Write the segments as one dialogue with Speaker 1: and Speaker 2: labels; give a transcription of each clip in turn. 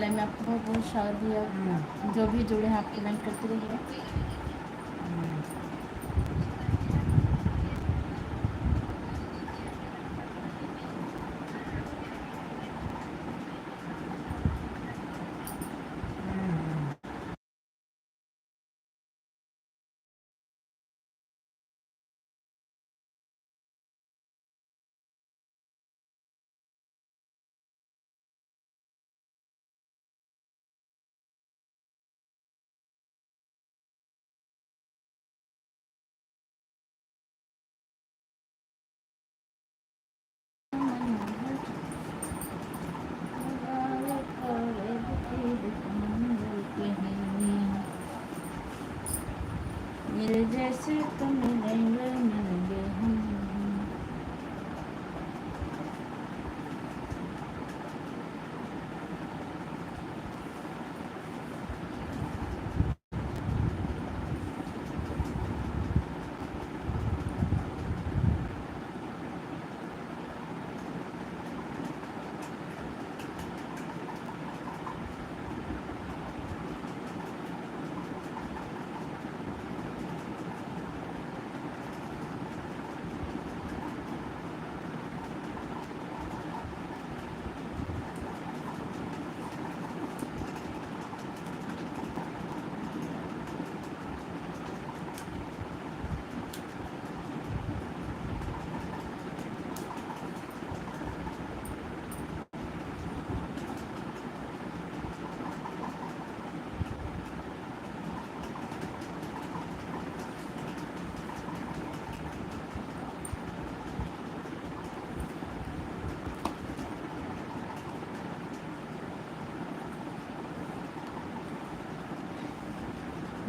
Speaker 1: Live में आपको बहुत बहुत स्वागत दिया। जो भी जुड़े हैं आप कमेंट करते रहिए। मेरे जैसे तो मिलेंगे मिलेंगे हम।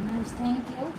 Speaker 1: Nice, thank you.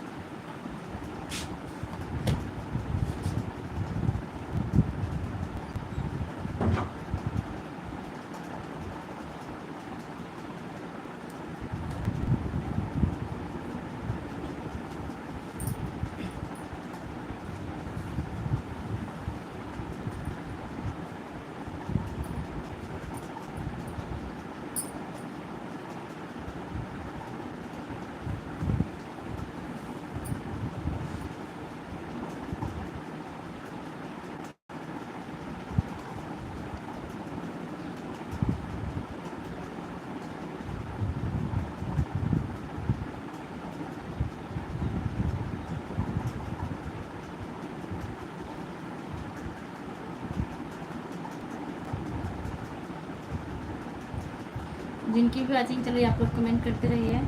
Speaker 1: जिनकी भी वॉचिंग चल रही है आप लोग कमेंट करते रहिए।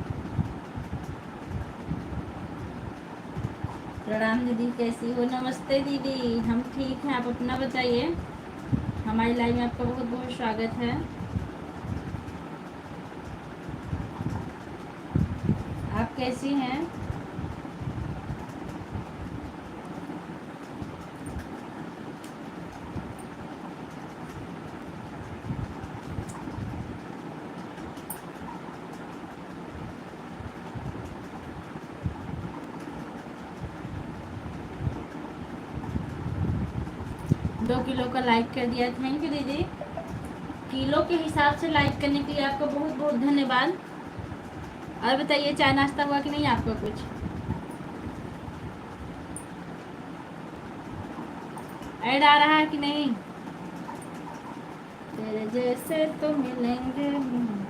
Speaker 1: प्रणाम दीदी, कैसी हो? नमस्ते दीदी, हम ठीक हैं, आप अपना बताइए। हमारी लाइव में आपका बहुत बहुत स्वागत है। आप कैसी हैं? 2 किलो का लाइक कर दिया, थैंक यू दीदी। किलो के हिसाब से लाइक करने के लिए आपका बहुत बहुत धन्यवाद। और बताइए, चाय नाश्ता हुआ कि नहीं आपका? कुछ ऐड आ रहा है कि नहीं? तेरे जैसे तो मिलेंगे मिलेंगे।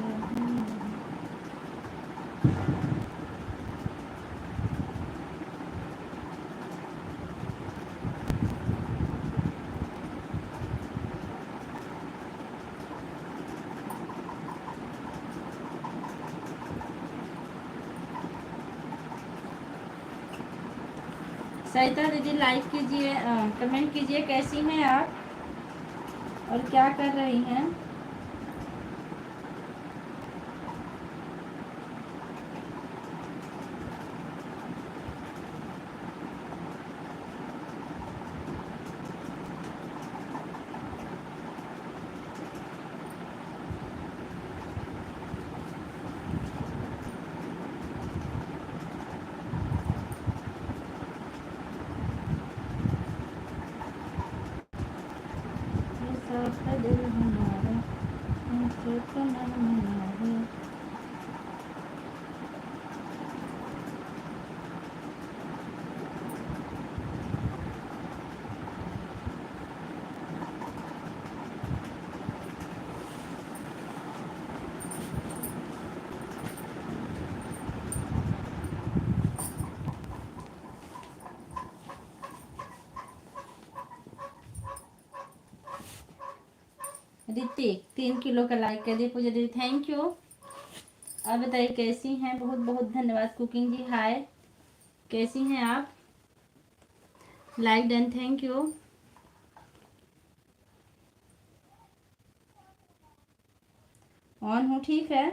Speaker 1: सरिता दीदी लाइक कीजिए, कमेंट कीजिए, कैसी हैं आप और क्या कर रही हैं? दिल हमारा तो दीदी 3 किलो का लाइक कर दिए पूजा दीदी, थैंक यू। और बताइए कैसी हैं, बहुत बहुत धन्यवाद। कुकिंग जी हाय, कैसी हैं आप? Like done, thank you. On हूँ, ठीक है।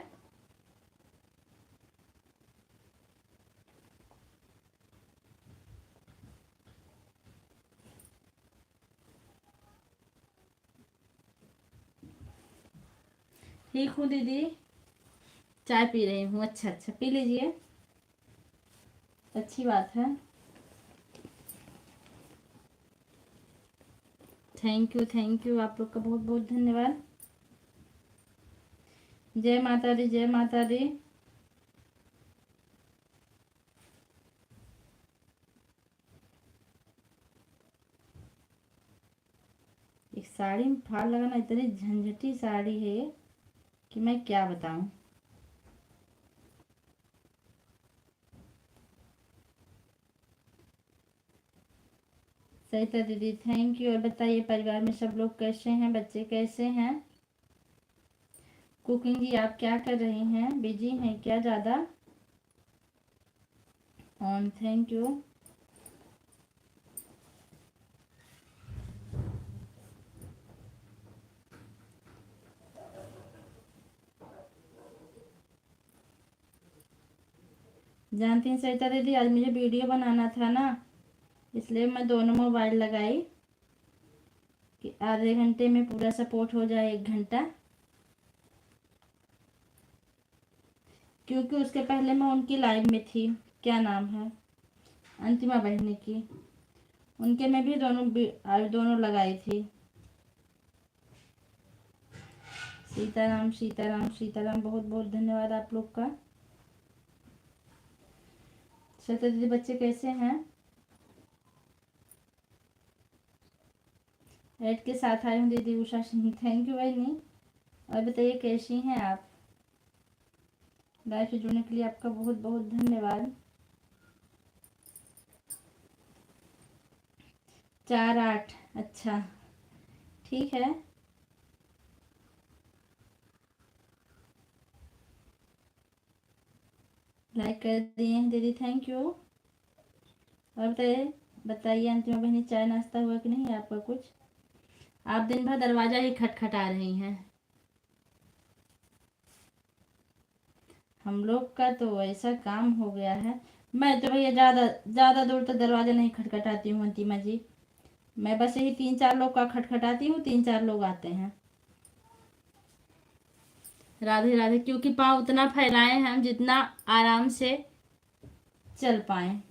Speaker 1: ठीक हूँ दीदी, चाय पी रही हूँ। अच्छा अच्छा, पी लीजिए, अच्छी बात है। थैंक यू, आप लोग का बहुत बहुत धन्यवाद। जय माता दी, जय माता दी। एक साड़ी में फाल लगाना इतनी झंझटी साड़ी है कि मैं क्या बताऊं। सहिता दीदी थैंक यू। और बताइए परिवार में सब लोग कैसे हैं, बच्चे कैसे हैं? कुकिंग जी आप क्या कर रही हैं, बिजी हैं क्या ज़्यादा? On, thank you. जानती हैं सरिता दीदी, आज मुझे वीडियो बनाना था ना, इसलिए मैं दोनों मोबाइल लगाई कि आधे घंटे में पूरा सपोर्ट हो जाए, 1 घंटा। क्योंकि उसके पहले मैं उनकी लाइव में थी, क्या नाम है, अंतिमा बहनी की, उनके में भी दोनों लगाई थी। सीताराम सीताराम सीताराम, बहुत बहुत धन्यवाद आप लोग का। सरिता दीदी बच्चे कैसे हैं? ऐड के साथ आई हूँ दीदी उषा सिंह, थैंक यू बहनी। और बताइए कैसी हैं आप? लाइव से जुड़ने के लिए आपका बहुत बहुत धन्यवाद। 4-8, अच्छा ठीक है। लाइक कर दिए हैं दीदी, थैंक यू। और बताइए अंतिमा बहनी, चाय नाश्ता हुआ कि नहीं आपका कुछ? आप दिन भर दरवाजा ही खटखटा रही हैं। हम लोग का तो ऐसा काम हो गया है, मैं तो भैया ज़्यादा ज़्यादा दूर तक दरवाज़ा नहीं खटखटाती हूँ अंतिमा जी। मैं बस यही 3-4 लोग का खटखटाती हूँ, 3-4 लोग आते हैं। राधे राधे। क्योंकि पाँव उतना फैलाए हैं हम जितना आराम से चल पाए।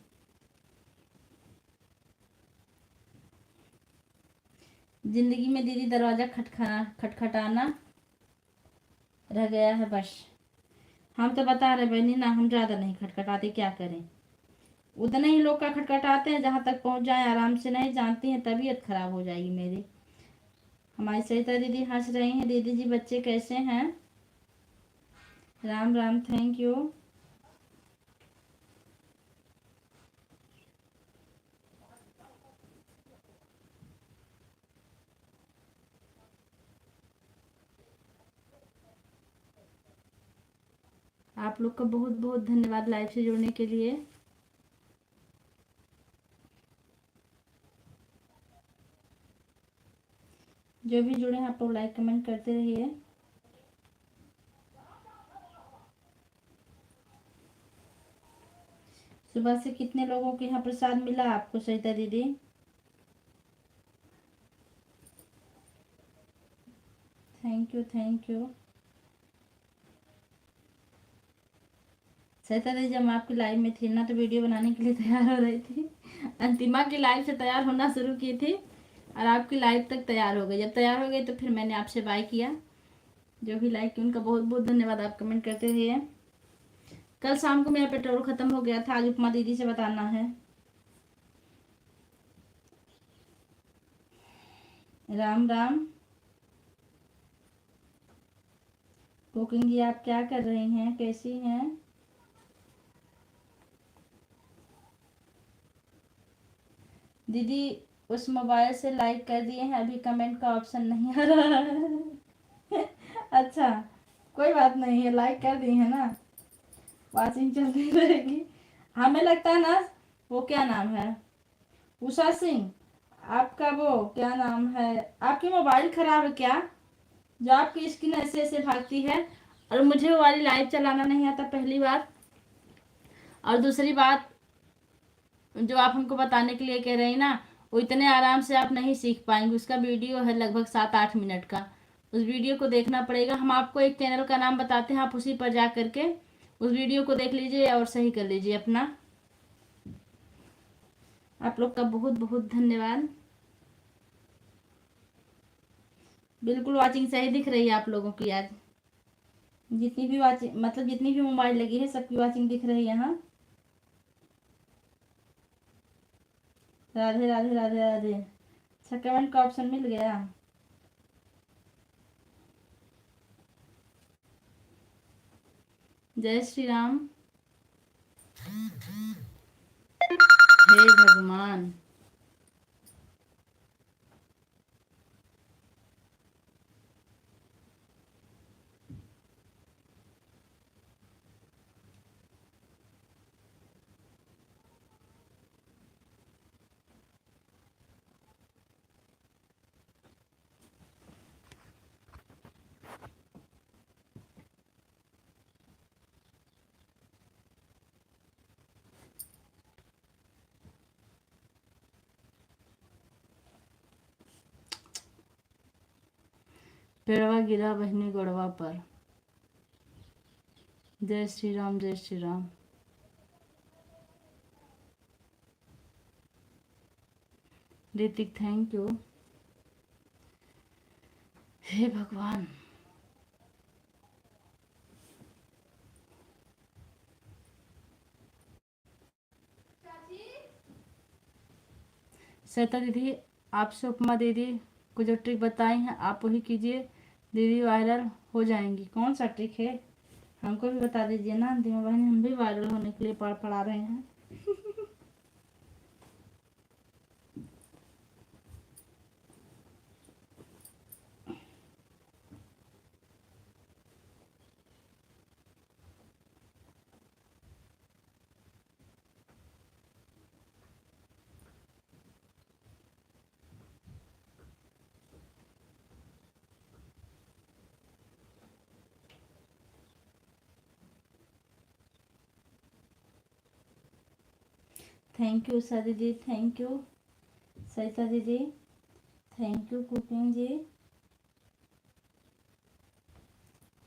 Speaker 1: जिंदगी में दीदी दरवाजा खटखटाना रह गया है बस। हम तो बता रहे बहनी ना, हम ज़्यादा नहीं खटखटाते, क्या करें। उतने ही लोग का खटखटाते हैं जहाँ तक पहुँच जाए आराम से, नहीं जानती हैं तबीयत खराब हो जाएगी मेरी। हमारी सरिता दीदी हंस रही हैं, दीदी जी बच्चे कैसे हैं? Ram Ram, thank you. आप लोग का बहुत बहुत धन्यवाद लाइव से जुड़ने के लिए। जो भी जुड़े हैं आप लोग लाइक कमेंट करते रहिए। सुबह से कितने लोगों के यहाँ प्रसाद मिला आपको सरिता दीदी? Thank you thank you. Sarita दीदी जब मैं आपकी लाइव में थी ना, तो वीडियो बनाने के लिए तैयार हो रही थी। अंतिमा की लाइव से तैयार होना शुरू की थी और आपकी लाइव तक तैयार हो गई। जब तैयार हो गई तो फिर मैंने आपसे बाय किया। जो भी लाइक किया उनका बहुत बहुत धन्यवाद। आप कमेंट करते रहिए। कल शाम को मेरा पेट्रोल खत्म हो गया था, आज उपमा दीदी से बताना है। राम राम। कुकिंग जी आप क्या कर रही हैं, कैसी हैं? दीदी उस मोबाइल से लाइक कर दिए हैं, अभी कमेंट का ऑप्शन नहीं आ रहा है। अच्छा, कोई बात नहीं है, लाइक कर दी है ना, वॉचिंग चलती रहेगी। हमें लगता है ना, वो क्या नाम है, उषा सिंह, आपका वो क्या नाम है, आपकी मोबाइल खराब है क्या, जो आपकी स्क्रीन ऐसे ऐसे भागती है। और मुझे वो वाली लाइव चलाना नहीं आता, पहली बात। और दूसरी बात, जो आप हमको बताने के लिए कह रहे हैं ना, वो इतने आराम से आप नहीं सीख पाएंगे। उसका वीडियो है लगभग 7-8 मिनट का, उस वीडियो को देखना पड़ेगा। हम आपको एक चैनल का नाम बताते हैं, आप उसी पर जा करके उस वीडियो को देख लीजिए और सही कर लीजिए अपना। आप लोग का बहुत बहुत धन्यवाद। बिल्कुल वॉचिंग सही दिख रही है आप लोगों की आज। जितनी भी वॉचिंग, मतलब जितनी भी मोबाइल लगी है सबकी वॉचिंग दिख रही है। हाँ, राधे राधे राधे राधे। अच्छा, कमेंट का ऑप्शन मिल गया। जय श्री राम। हे भगवान। पेड़वा गिरा बहनी गोड़वा पर। जय श्री राम, जय श्री राम। Hrithik thank you. हे भगवान। श्वेता दीदी, आपसे उपमा दीदी को जो ट्रिक बताई हैं आप वही कीजिए, दीदी वायरल हो जाएंगी। कौन सा ट्रिक है, हमको भी बता दीजिए ना दीमा बहन, हम भी वायरल होने के लिए पढ़ा रहे हैं। थैंक यू उषा दीदी, थैंक यू सरिता दीदी, थैंक यू कुकिंग जी।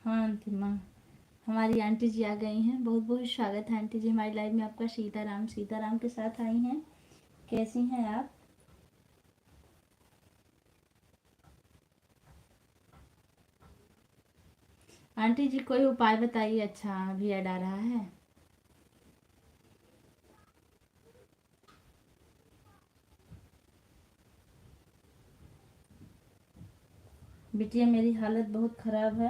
Speaker 1: हाँ अंतिमा, हमारी आंटी जी आ गई हैं, बहुत बहुत स्वागत है आंटी जी हमारी लाइव में आपका। सीताराम, सीताराम के साथ आई हैं, कैसी हैं आप। आंटी जी कोई उपाय बताइए, अच्छा अभी ऐड आ रहा है। बिटिया मेरी हालत बहुत खराब है,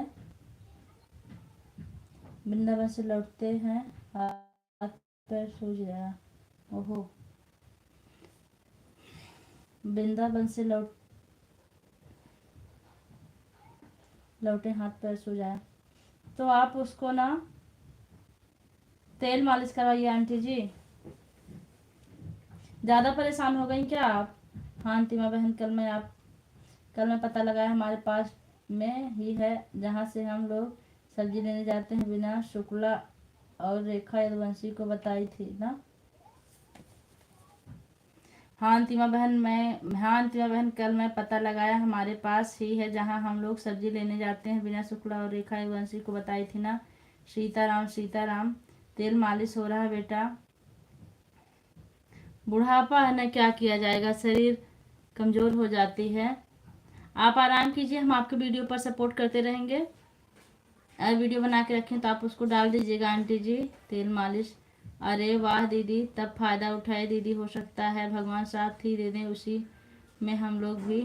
Speaker 1: वृंदावन से लौटते हैं हाथ पैर सूज गया। ओहो, वृंदावन से लौटे हाथ पैर सूज आया, तो आप उसको ना तेल मालिश करवाइए आंटी जी। ज़्यादा परेशान हो गई क्या आप। हाँ अंतिमा बहन, कल मैं पता लगाया हमारे पास में ही है जहाँ से हम लोग सब्जी लेने जाते हैं, बिना शुक्ला और रेखा यदुवंशी को बताई थी ना। हाँ अंतिमा बहन, कल मैं पता लगाया हमारे पास ही है जहाँ हम लोग सब्जी लेने जाते हैं, बिना शुक्ला और रेखा यदुवंशी को बताई थी ना। सीताराम, सीताराम। तेल मालिश हो रहा है बेटा, बुढ़ापा है ना, क्या किया जाएगा, शरीर कमज़ोर हो जाती है। आप आराम कीजिए, हम आपके वीडियो पर सपोर्ट करते रहेंगे। अगर वीडियो बना के रखें तो आप उसको डाल दीजिएगा आंटी जी, तेल मालिश। अरे वाह दीदी, तब फ़ायदा उठाए दीदी, हो सकता है भगवान साथ ही दे दें, उसी में हम लोग भी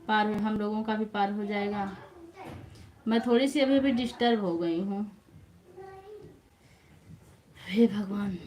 Speaker 1: हम लोगों का भी पार हो जाएगा। मैं थोड़ी सी अभी भी डिस्टर्ब हो गई हूँ, हे भगवान।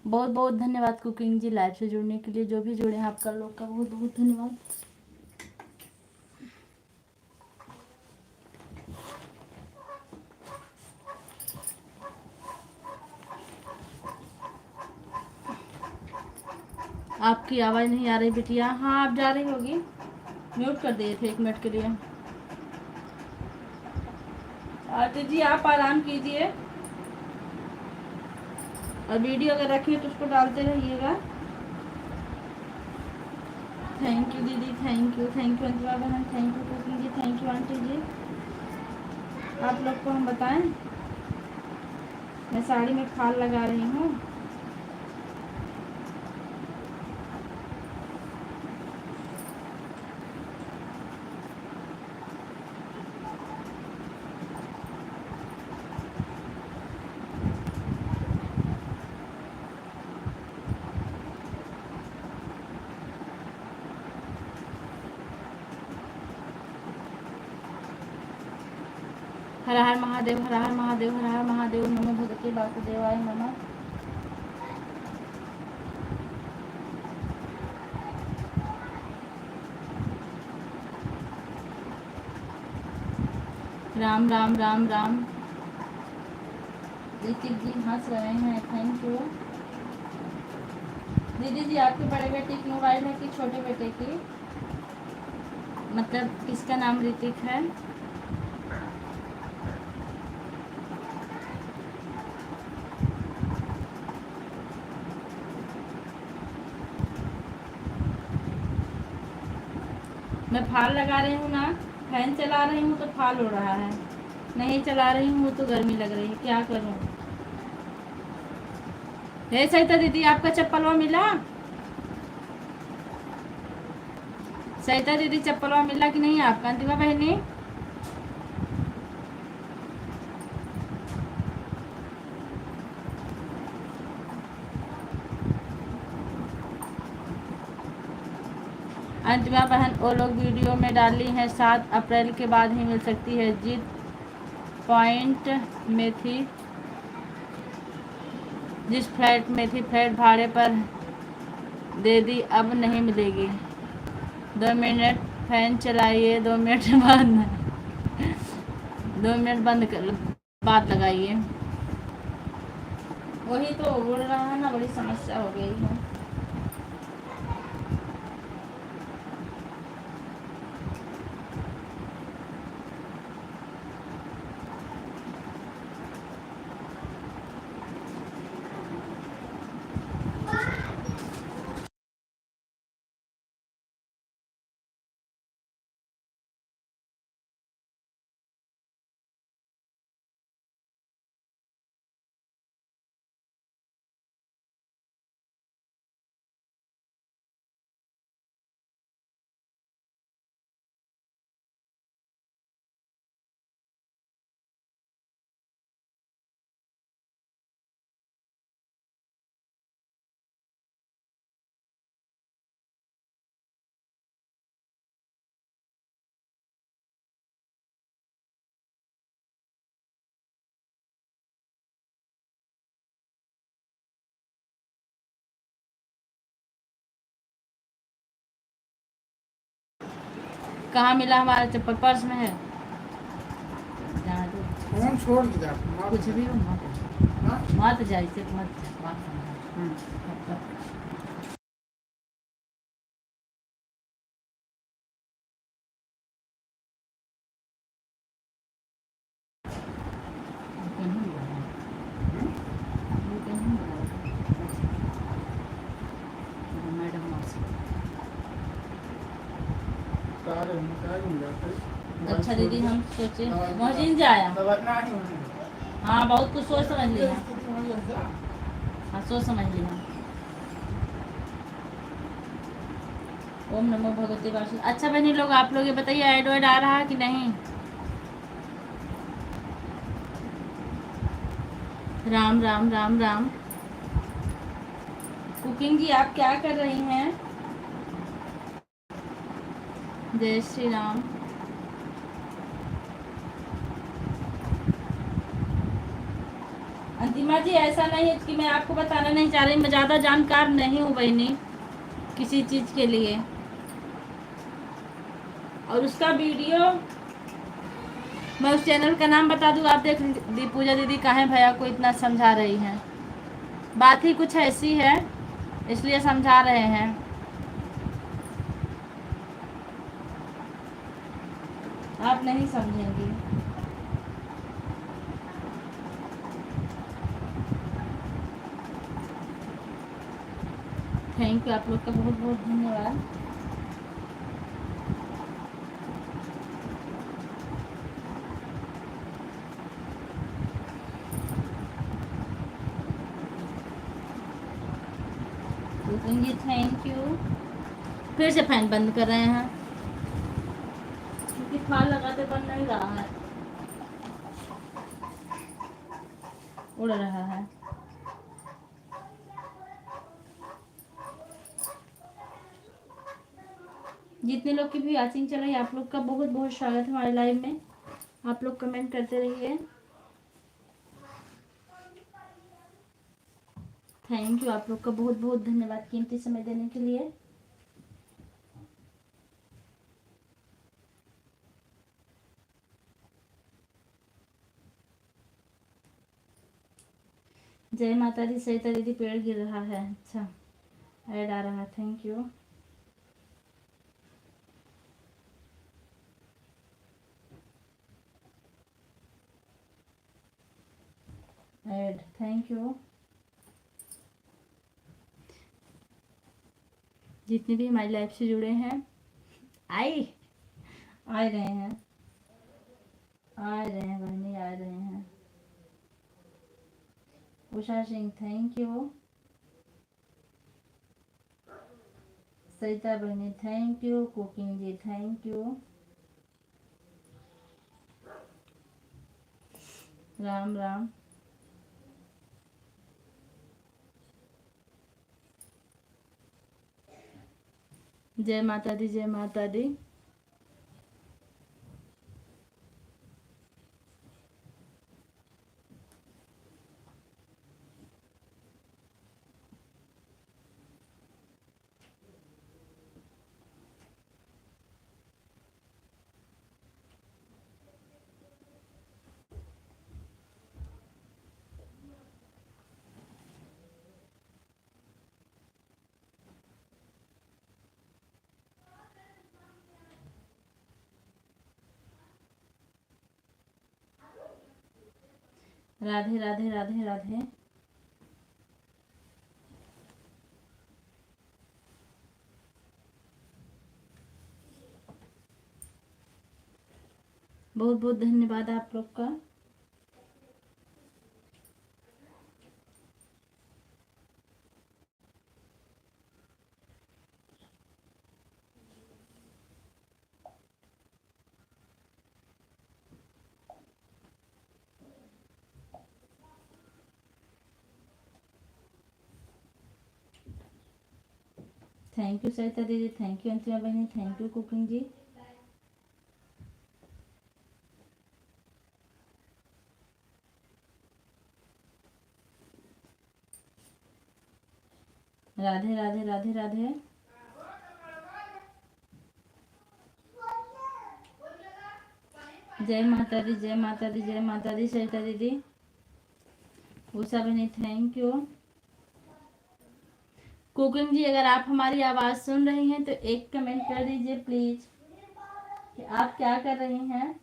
Speaker 1: बहुत बहुत धन्यवाद कुकिंग जी लाइव से जुड़ने के लिए। जो भी जुड़े हैं आपका लोग का बहुत बहुत धन्यवाद। आपकी आवाज़ नहीं आ रही बिटिया। हाँ आप जा रही होगी, म्यूट कर दिए थे 1 मिनट के लिए। आरती जी आप आराम कीजिए और वीडियो अगर रखिए तो उसको डालते रहिएगा। थैंक यू दीदी, थैंक यू अंतिमा बहन, thank you cooking ji, thank you aunty ji. आप लोग को हम बताएं, मैं साड़ी में फाल लगा रही हूँ। हर हर महादेव, हर हर महादेव, हर हर महादेव। नमो भगवते वासुदेवाय नमः। राम राम राम राम। ऋतिक जी हंस रहे हैं, थैंक यू। दीदी जी आपके बड़े बेटे की मोबाइल है कि छोटे बेटे की? मतलब किसका नाम ऋतिक है? मैं फाल लगा रही हूँ ना, फैन चला रही हूँ तो फाल उड़ रहा है, नहीं चला रही हूँ तो गर्मी लग रही है, क्या करूँ? हे सहिता दीदी आपका चप्पलवा मिला? सहिता दीदी चप्पलवा मिला कि नहीं आपका? अंतिमा बहनी अंतिमा बहन वो लोग वीडियो में डाली हैं 7 अप्रैल के बाद ही मिल सकती है। जीत पॉइंट में थी, जिस फ्लैट में थी फ्लैट भाड़े पर दे दी, अब नहीं मिलेगी। 2 मिनट फैन चलाइए, 2 मिनट बंद 2 मिनट बंद कर बात लगाइए। वही तो उड़ रहा है ना, बड़ी समस्या हो गई है। कहाँ मिला हमारा चप्पल? पर्स में है।
Speaker 2: फोन छोड़ दिया
Speaker 1: कुछ भी हो मत जाए से मत बात अच्छा दीदी हम सोचे मोहजिन जाया। हाँ बहुत कुछ सोच समझ लिया। हाँ सोच समझ लिया। ओम नमो भगवते वासु। अच्छा बहनी लोग आप लोग ये बताइए ऐड वैड आ रहा है कि नहीं? राम राम राम राम। कुकिंग जी आप क्या कर रही हैं? जय श्री राम। दीमा जी ऐसा नहीं है कि मैं आपको बताना नहीं चाह रही, मैं ज़्यादा जानकार नहीं हूँ बहनी किसी चीज़ के लिए। और उसका वीडियो, मैं उस चैनल का नाम बता दूँ, आप देख दी पूजा दीदी काहे भैया को इतना समझा रही हैं। बात ही कुछ ऐसी है इसलिए समझा रहे हैं। आप नहीं समझेंगी। थैंक यू, आप लोग का बहुत बहुत धन्यवाद। ये थैंक यू। फिर से फैन बंद कर रहे हैं क्योंकि फैन लगाते बंद नहीं रहा है, उड़ रहा है। जितने लोग की भी वॉचिंग चल रही है आप लोग का बहुत बहुत स्वागत है हमारे लाइव में। आप लोग कमेंट करते रहिए। थैंक यू, आप लोग का बहुत बहुत धन्यवाद कीमती समय देने के लिए। जय माता दी। सरिता दीदी पेड़ गिर रहा है, अच्छा ऐड आ रहा है, thank you. Add, thank you. जितने भी हमारी लाइफ से जुड़े हैं आ रहे हैं, आ रहे हैं बहनी, आ रहे हैं। Usha Singh thank you. सरिता बहनी thank you. Cooking ji thank you. Ram Ram. जय माता दी, जय माता दी। राधे राधे राधे राधे। बहुत बहुत धन्यवाद आप लोग का। थैंक यू सरिता दीदी, थैंक यू अंतिमा बहनी, थैंक यू कुकिंग जी। राधे राधे राधे राधे। जय माता दी, जय माता दी, जय माता दी। सरिता दीदी, उषा बहनी थैंक यू। कुकिंग जी, अगर आप हमारी आवाज़ सुन रही हैं तो एक कमेंट कर दीजिए प्लीज़ कि आप क्या कर रही हैं।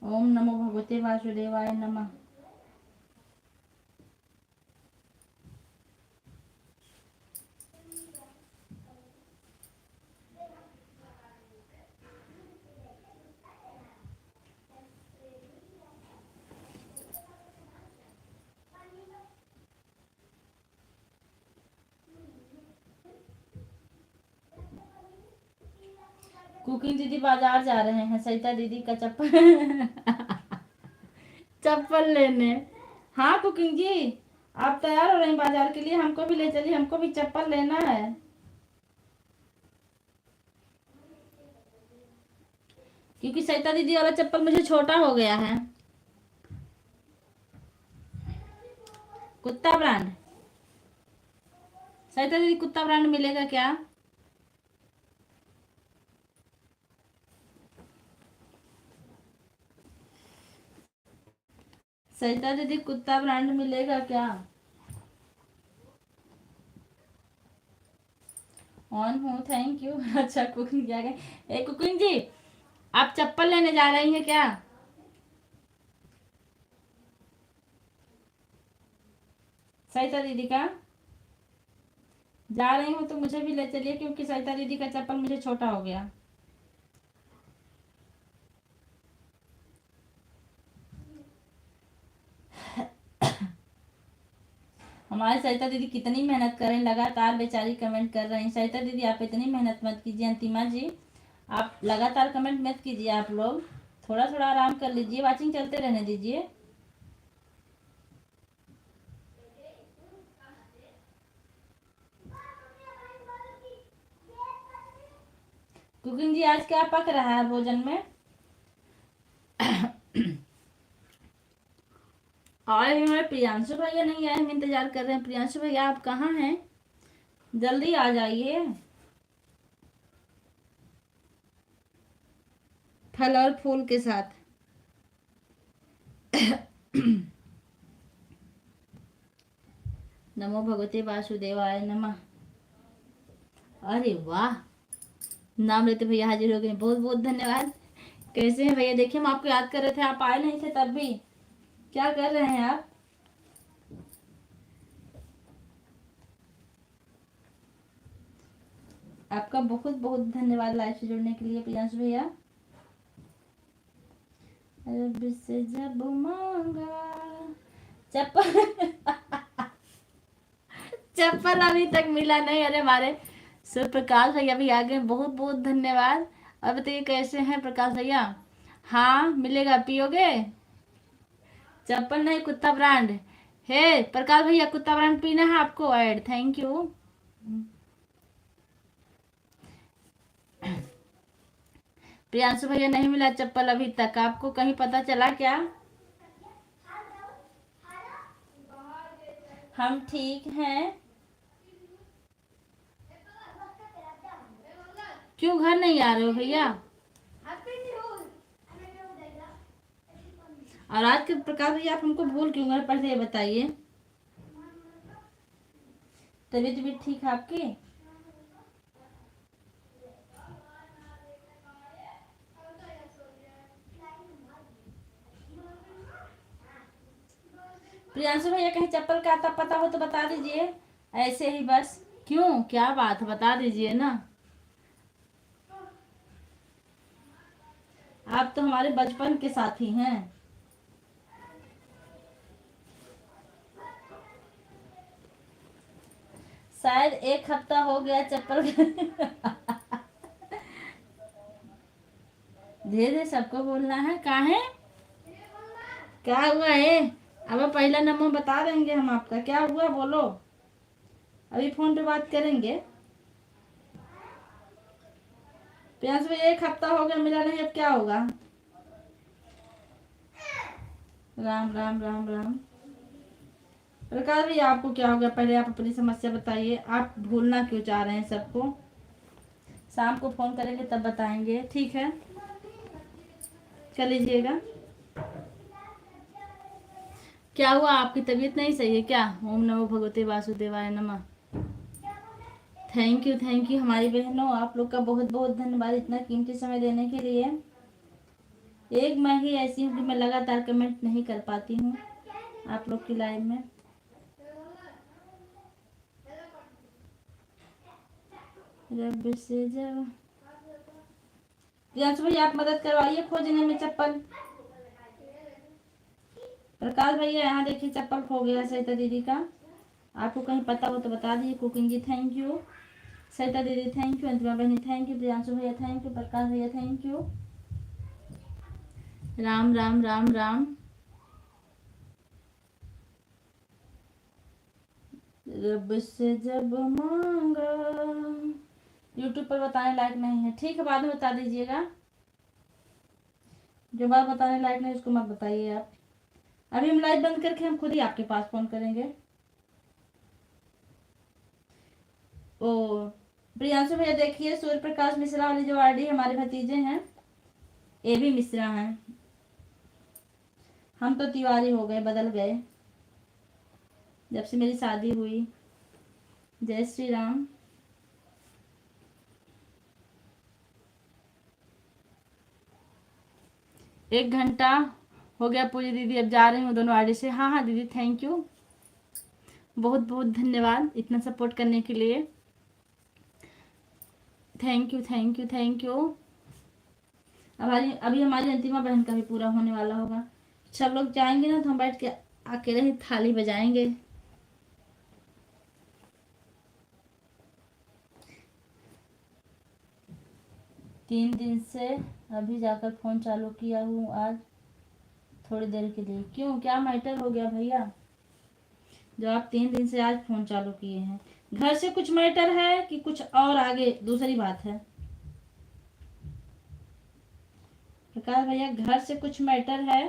Speaker 1: ओम नमो भगवते वासुदेवाय नमः। कुकिंग दीदी बाजार जा रहे हैं सरिता दीदी का चप्पल चप्पल लेने। हाँ कुकिंग जी, आप तैयार हो रही हैं बाजार के लिए? हमको भी ले चलिए, हमको भी चप्पल लेना है। क्योंकि सरिता दीदी वाला चप्पल मुझे छोटा हो गया है। कुत्ता ब्रांड, सरिता दीदी कुत्ता ब्रांड मिलेगा क्या? सरिता दीदी कुत्ता ब्रांड मिलेगा क्या? ऑन हूँ, थैंक यू। अच्छा कुकिंग क्या गए? ए कुकिंग जी, आप चप्पल लेने जा रही हैं क्या? सरिता दीदी का जा रही हूँ तो मुझे भी ले चलिए, क्योंकि सरिता दीदी का चप्पल मुझे छोटा हो गया। हमारे सरिता दीदी कितनी मेहनत कर रही हैं, लगातार बेचारी कमेंट कर रही हैं। सरिता दीदी आप इतनी मेहनत मत कीजिए। अंतिमा जी आप लगातार कमेंट मत कीजिए, आप लोग थोड़ा थोड़ा आराम कर लीजिए, वाचिंग चलते रहने दीजिए। कुकिंग जी आज क्या पक रहा है भोजन में? आए हुए हमारे प्रियांशु भैया नहीं आए, हम इंतजार कर रहे हैं। प्रियांशु भैया आप कहाँ हैं? जल्दी आ जाइए, फल और फूल के साथ। नमो भगवते वासुदेवाय नमः। अरे वाह, नाम लेते भैया हाजिर हो गए, बहुत बहुत धन्यवाद। कैसे हैं भैया? देखिए हम आपको याद कर रहे थे, आप आए नहीं थे तब भी। क्या कर रहे हैं आप? आपका बहुत बहुत धन्यवाद लाइव से जुड़ने के लिए प्रियांशु भैया। रब से जब मांगा चप्पल चप्पल अभी तक मिला नहीं। अरे हमारे सर प्रकाश भैया भी आ गए, बहुत बहुत धन्यवाद। और बताइए कैसे हैं प्रकाश भैया? हाँ मिलेगा, पियोगे? चप्पल नहीं, कुत्ता ब्रांड। हे प्रकाश भैया, कुत्ता ब्रांड पीना है आपको? Add, thank you. प्रियांशु भैया नहीं मिला चप्पल अभी तक, आपको कहीं पता चला क्या? हम ठीक हैं। क्यों घर नहीं आ रहे हो भैया? और आज के प्रकाश भैया आप हमको भूल क्यों गए, पहले ये बताइए। तबीयत भी ठीक है आपकी? प्रियांशु भैया कहीं चप्पल का आता पता हो तो बता दीजिए, ऐसे ही बस। क्यों, क्या बात है, बता दीजिए ना। आप तो हमारे बचपन के साथी हैं। शायद एक हफ्ता हो गया चप्पल धीरे धीरे सबको बोलना है। कहाँ है, क्या हुआ है? अब पहला नंबर बता देंगे हम आपका, क्या हुआ बोलो। अभी फोन पे बात करेंगे। प्रियांशु भैया एक हफ्ता हो गया मिला नहीं, अब क्या होगा? राम राम राम राम। प्रकाश भैया आपको क्या हो गया, पहले आप अपनी समस्या बताइए। आप भूलना क्यों चाह रहे हैं सबको? शाम को फोन करेंगे तब बताएंगे, ठीक है? कर लीजिएगा। क्या हुआ, आपकी तबीयत नहीं सही है क्या? ओम नमो भगवते वासुदेवाय नमः। थैंक यू हमारी बहनों, आप लोग का बहुत बहुत धन्यवाद इतना कीमती समय देने के लिए। एक मैं ही ऐसी हूँ कि मैं लगातार कमेंट नहीं कर पाती हूँ आप लोग की लाइव में। रब से जब प्रियांशु भैया आप मदद करवाइए खोजने में चप्पल। प्रकाश भैया यहाँ देखिए चप्पल खो गया सरिता दीदी का, आपको कहीं पता हो तो बता दीजिए। Cooking ji thank you, Sarita दीदी थैंक यू, अंतिमा बहनी थैंक यू, प्रियांशु भैया थैंक यू, प्रकाश भैया थैंक यू। राम राम राम राम। रब से जब मांगा। यूट्यूब पर बताने लायक नहीं है, ठीक है, बाद में बता दीजिएगा। जो बात बताने लायक नहीं उसको मत बताइए आप। अभी हम लाइव बंद करके हम खुद ही आपके पास फोन करेंगे। ओ प्रियांशु भैया देखिए, सूर्य प्रकाश मिश्रा वाली जो आईडी हमारे भतीजे हैं, ये भी मिश्रा हैं। हम तो तिवारी हो गए, बदल गए जब से मेरी शादी हुई। जय श्री राम। एक घंटा हो गया पूरी दीदी, अब जा रही हूँ दोनों आईडी से। हाँ हाँ दीदी, थैंक यू, बहुत बहुत धन्यवाद इतना सपोर्ट करने के लिए। Thank you thank you thank you. अभी हमारी अंतिमा बहन का भी पूरा होने वाला होगा। सब लोग जाएंगे ना तो हम बैठ के अकेले ही थाली बजाएंगे। तीन दिन से अभी जाकर फोन चालू किया हूँ, आज थोड़ी देर के लिए। क्यों, क्या मैटर हो गया भैया जो आप 3 दिन से आज फोन चालू किए हैं? घर से कुछ मैटर है कि कुछ और आगे दूसरी बात है? प्रकाश भैया, घर से कुछ मैटर है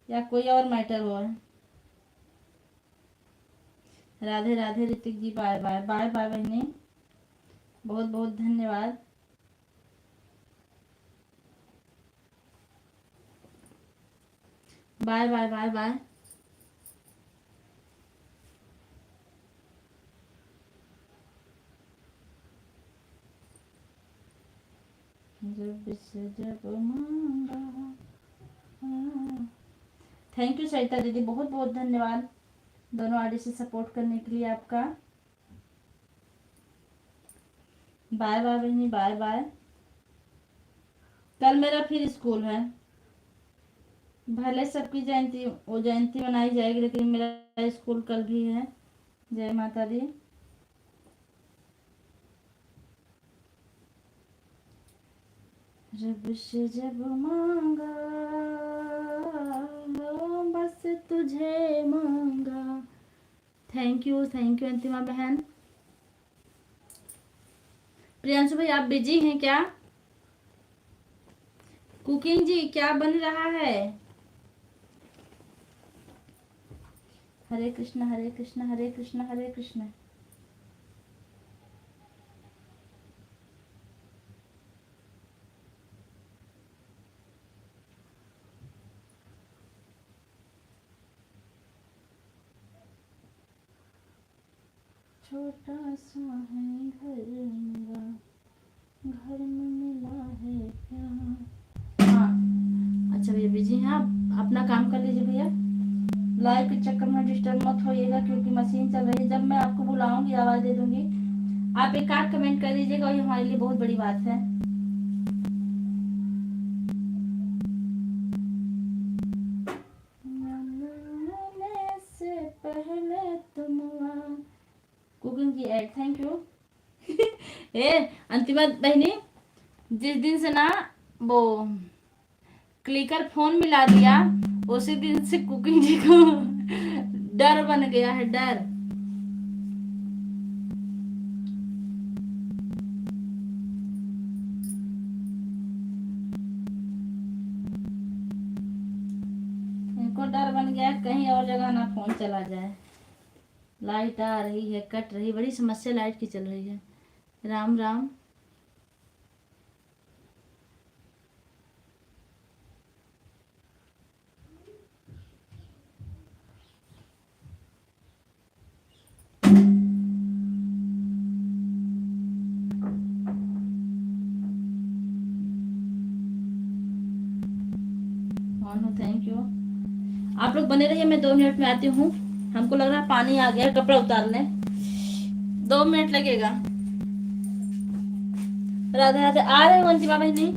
Speaker 1: या कोई और मैटर हुआ है? Radhe Radhe Hrithik ji, bye bye bye bye बहनी, बहुत बहुत धन्यवाद। Bye bye bye bye. जब मांगा। थैंक यू सरिता दीदी, बहुत बहुत धन्यवाद दोनों आईडी से सपोर्ट करने के लिए आपका। बाय बाय बहनी, बाय बाय। कल मेरा फिर स्कूल है, भले सबकी जयंती वो जयंती मनाई जाएगी, लेकिन मेरा स्कूल कल भी है। जय माता दी। रब से जब मांगा, बस तुझे मांगा। थैंक यू अंतिमा बहन। प्रियांशु भाई, आप बिजी हैं क्या? कुकिंग जी, क्या बन रहा है? हरे कृष्ण हरे कृष्ण हरे कृष्ण हरे कृष्ण। छोटा सा है घर मेरा, घर में मिला है प्यार। हाँ अच्छा भैया, बिजी हैं आप, अपना काम कर लीजिए भैया। लाइव के चक्कर में डिस्टर्ब मत होइएगा, क्योंकि मशीन चल रही है। जब मैं आपको बुलाऊंगी आवाज दे दूंगी, आप एक आध कमेंट कर दीजिएगा, और ये हमारे लिए बहुत बड़ी बात है। से पहले तुम कुकिंग की एड, थैंक यू। ए अंतिमा बहनी, जिस दिन से ना वो क्लिकर फोन मिला दिया, उसी दिन से कुकिंग जी को डर बन गया है, डर। इनको डर बन गया कहीं और जगह ना फोन चला जाए। लाइट आ रही है, कट रही, बड़ी समस्या लाइट की चल रही है। राम राम। Thank you. आप लोग बने रहिए, मैं 2 मिनट में आती हूँ। हमको लग रहा है पानी आ गया, कपड़ा उतारने 2 मिनट लगेगा। राधे राधे, आ रहे हो अंतिमा बहनी?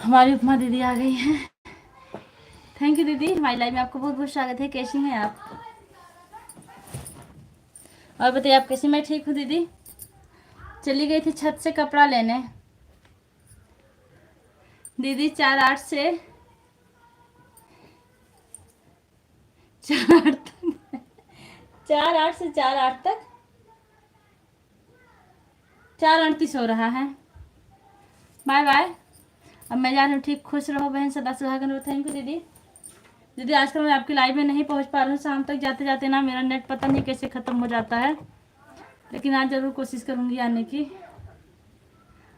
Speaker 1: हमारी उपमा दीदी आ गई हैं। थैंक यू दीदी, हमारी लाइफ में आपको बहुत बहुत स्वागत है। कैसी हैं आप? और बताइए आप कैसी? मैं ठीक हूँ दीदी। चली गई थी छत से कपड़ा लेने दीदी, 4-8 से 4-8 तक, 4-8 से 4-8 तक 4:38 हो रहा है। Bye bye. अब मैं जा रही हूँ। ठीक, खुश रहो बहन, सदा सुहागन रहो। थैंक यू दीदी। दीदी आजकल मैं आपकी लाइव में नहीं पहुँच पा रही हूँ। शाम तक जाते जाते ना मेरा नेट पता नहीं कैसे ख़त्म हो जाता है, लेकिन आज ज़रूर कोशिश करूँगी आने की।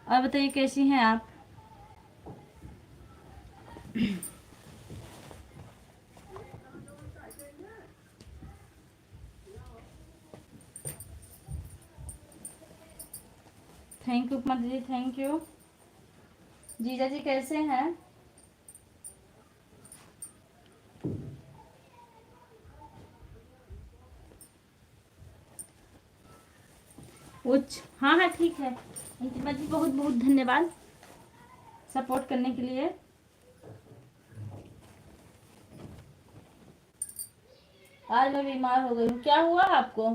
Speaker 1: और बताइए कैसी हैं आप? थैंक यू उपमा दीदी, थैंक यू। जीजा जी कैसे हैं? उच्च, हाँ हाँ ठीक है। अंतिमा जी बहुत बहुत धन्यवाद सपोर्ट करने के लिए। आज मैं बीमार हो गई हूँ। क्या हुआ आपको?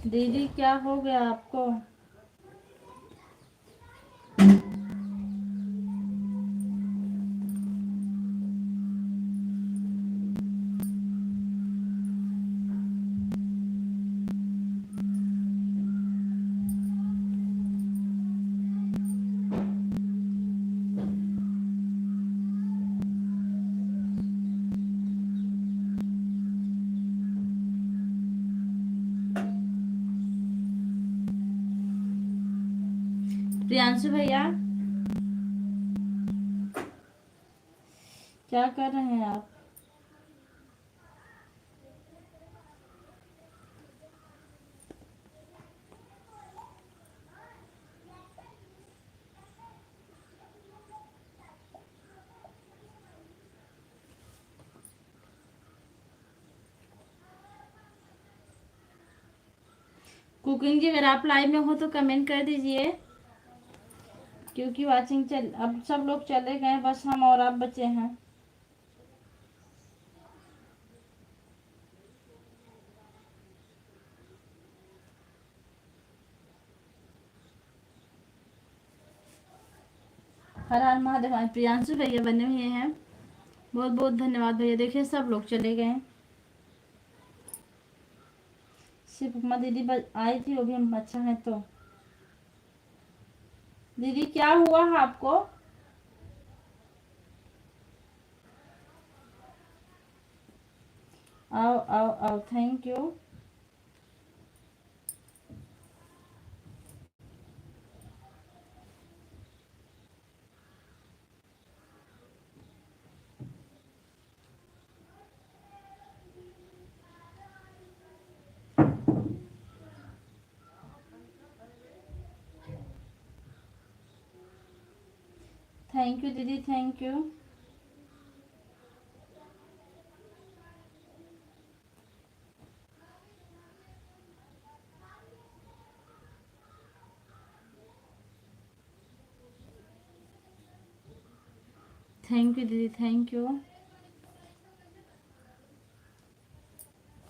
Speaker 1: दीदी क्या हो गया आपको? प्रियांशु भैया क्या कर रहे हैं आप? कुकिंग जी अगर आप लाइव में हो तो कमेंट कर दीजिए, क्योंकि वाचिंग चल, अब सब लोग चले गए, बस हम और आप बचे हैं। हर हर महादेव। हमारे प्रियांशु भैया बने हुए हैं, बहुत बहुत धन्यवाद भैया। देखिए सब लोग चले गए, सिर्फ उपमा दीदी आई थी, वो भी हम अच्छा है तो। दीदी क्या हुआ है आपको? आओ आओ आओ, थैंक यू। थैंक यू दीदी, थैंक यू। थैंक यू दीदी, थैंक यू।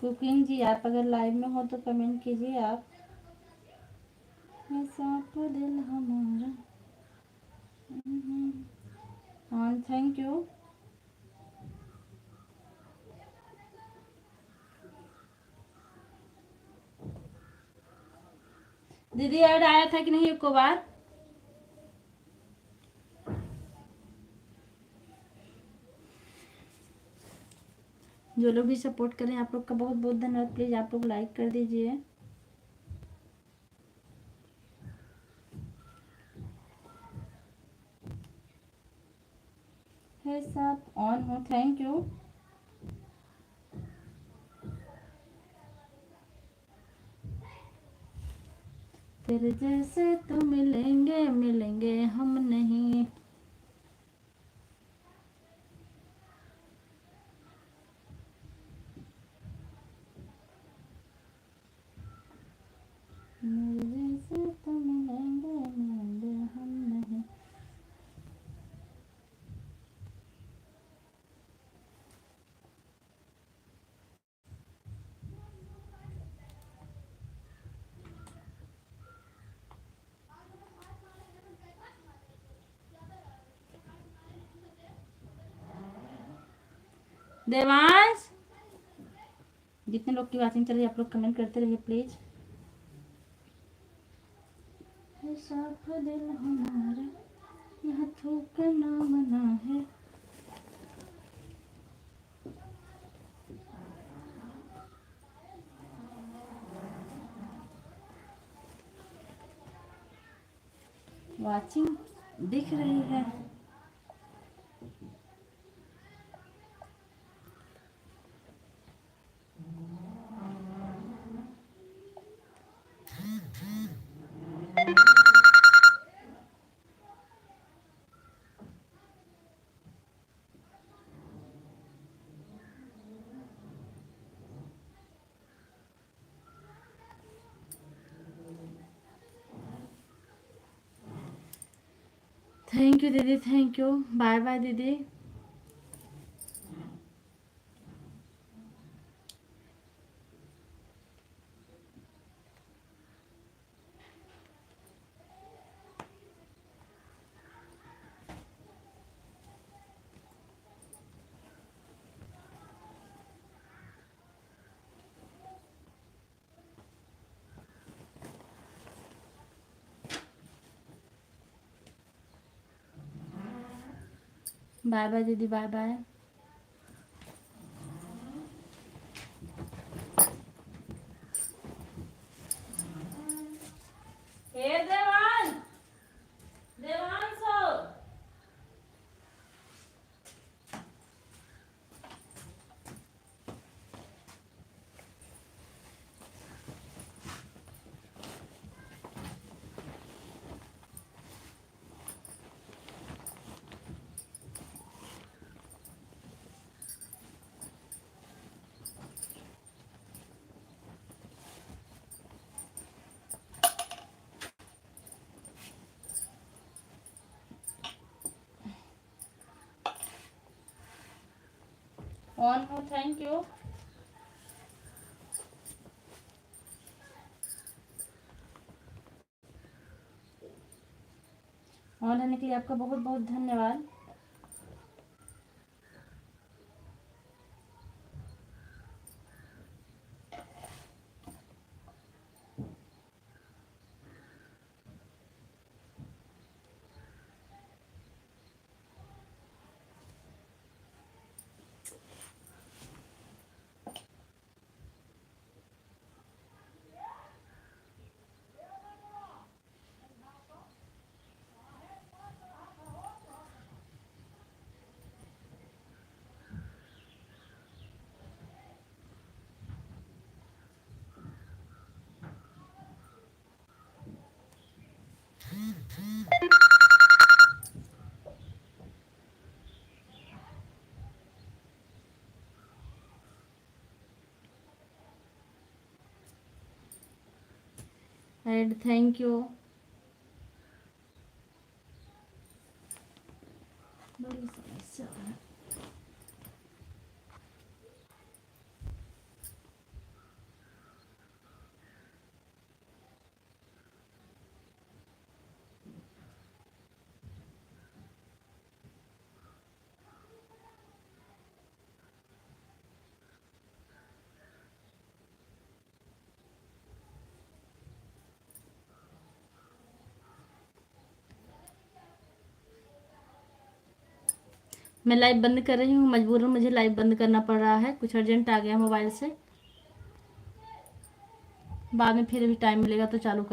Speaker 1: कुकिंग जी आप अगर लाइव में हो तो कमेंट कीजिए आप। ऐसा तो दिल हमारा। हाँ थैंक यू। दीदी ऐड आया था कि नहीं एक बार? जो लोग भी सपोर्ट करें आप लोग का बहुत बहुत धन्यवाद। प्लीज आप लोग लाइक कर दीजिए। है सब ऑन हो, थैंक यू। तेरे जैसे तो मिलेंगे मिलेंगे हम नहीं। देवांश, जितने लोग की वाचिंग चल रही है आप लोग कमेंट करते रहिए प्लीज। साफ दिल हमारा यहाँ थूकना मना है। वाचिंग दिख रही है। थैंक यू दीदी, थैंक यू। बाय बाय दीदी। बाय बाय दीदी, bye bye. Devansh, Devansh on हो। Thank you. ऑन रहने के लिए आपका बहुत बहुत धन्यवाद। And thank you. बड़ी समस्या है। मैं लाइव बंद कर रही हूँ, मजबूरन मुझे लाइव बंद करना पड़ रहा है, कुछ अर्जेंट आ गया मोबाइल से। बाद में फिर भी टाइम मिलेगा तो चालू करेंगे।